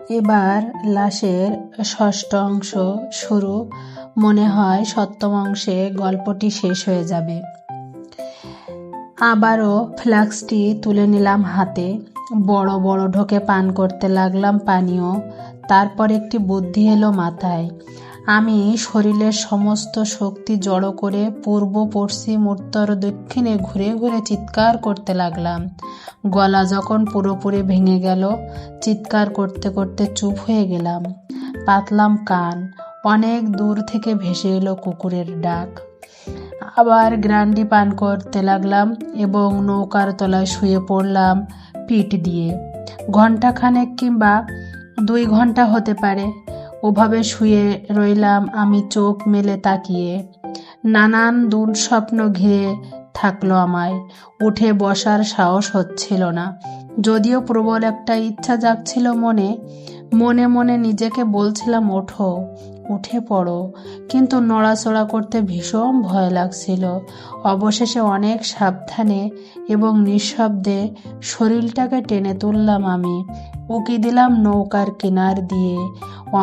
এবার লাশের ষষ্ঠ অংশ শুরু। মনে হয় সপ্তম অংশে গল্পটি শেষ হয়ে যাবে। আবারও ফ্লাস্কটি তুলে নিলাম হাতে, বড় বড় ঢোকে পান করতে লাগলাম পানীয়। তারপর একটি বুদ্ধি এলো মাথায়। আমি শরীরের সমস্ত শক্তি জড়ো করে পূর্ব পশ্চিম উত্তর দক্ষিণে ঘুরে ঘুরে চিৎকার করতে লাগলাম। গলা যখন পুরোপুরি ভেঙে গেল, চিৎকার করতে করতে চুপ হয়ে গেলাম। পাতলাম কান। অনেক দূর থেকে ভেসে এলো কুকুরের ডাক। আবার গ্রান্ডি পান করতে লাগলাম এবং নৌকার তলায় শুয়ে পড়লাম পিঠ দিয়ে। ঘণ্টাখানেক কিংবা 2 ঘন্টা হতে পারে ওভাবে শুয়ে রইলাম আমি, চোখ মেলে তাকিয়ে। নানান দুঃস্বপ্ন ঘিরে থাকলো আমায়। উঠে বসার সাহস হচ্ছিল না, যদিও প্রবল একটা ইচ্ছা জাগছিল মনে। মনে মনে নিজেকে বলছিলাম, ওঠো, উঠে পড়ো, কিন্তু নড়াচড়া করতে ভীষণ ভয় লাগছিল। অবশেষে অনেক সাবধানে এবং নিঃশব্দে শরীরটাকে টেনে তুললাম আমি, উকি দিলাম নৌকার কিনার দিয়ে।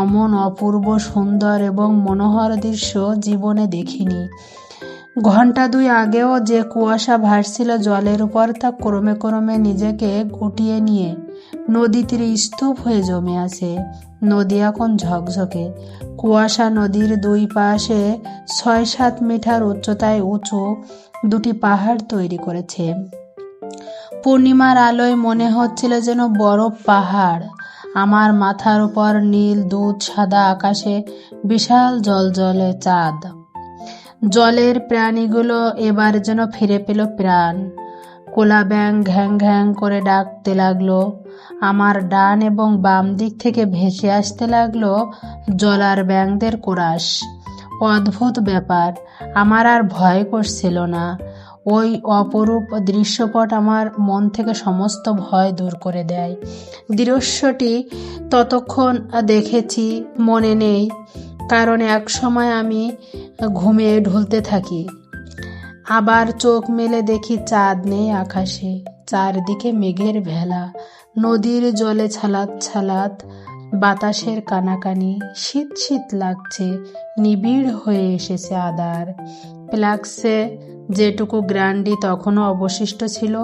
অমন অপূর্ব সুন্দর এবং মনোহর দৃশ্য জীবনে দেখিনি। 2 ঘন্টা আগেও যে কুয়াশা ভাসছিল জলের উপর, তা ক্রমে ক্রমে নিজেকে গুটিয়ে নিয়ে নদী তীরে স্তূপ হয়ে জমে আছে। নদী এখন ঝকঝকে। কুয়াশা নদীর 2 পাশে 6-7 মিটার উচ্চতায় উঁচু 2টি পাহাড় তৈরি করেছে। পূর্ণিমার আলোয় মনে হচ্ছিল যেন বরফ পাহাড়। আমার মাথার উপর নীল দুধ সাদা আকাশে বিশাল জলজলে চাঁদ। জলের প্রাণীগুলো এবার যেন ফিরে পেল প্রাণ। কোলা ব্যাঙ ঘ্যাং ঘ্যাং করে ডাকতে লাগলো। আমার ডান এবং বাম দিক থেকে ভেসে আসতে লাগলো জলার ব্যাঙদের কোরাস। অদ্ভুত ব্যাপার, আমার আর ভয় করছিল না। ওই অপরূপ দৃশ্যপট আমার মন থেকে সমস্ত ভয় দূর করে দেয়। দৃশ্যটি ততক্ষণ দেখেছি মনে নেই, কারণ এক সময় আমি ঘুমিয়ে ঢুলতে থাকি। আবার চোখ মেলে দেখি চাঁদ নেই আকাশে, চারদিকে মেঘের ভেলা। নদীর জলে ছালাত ছালাত, বাতাসের কানাকানি। শীত শীত লাগছে, নিবিড় হয়ে এসেছে আঁধার। ফ্লাস্কে যেটুকু গ্রান্ডি তখনও অবশিষ্ট ছিল,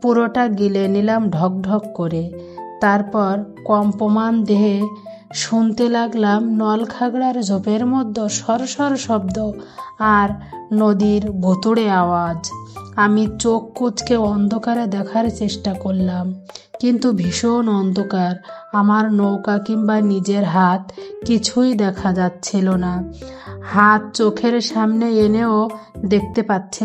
পুরোটা গিলে নিলাম ঢক ঢক করে। তারপর কম্পমান দেহে শুনতে লাগলাম নলখাগড়ার ঝোপের মধ্যে সরসর শব্দ আর নদীর ভুতুড়ে আওয়াজ। আমি চোখ কুঁচকে অন্ধকারে দেখার চেষ্টা করলাম, কিন্তু ভীষণ অন্ধকার। আমার নৌকা কিংবা নিজের হাত কিছুই দেখা যাচ্ছিল না। হাত চোখের সামনে এনেও দেখতে পাচ্ছিলাম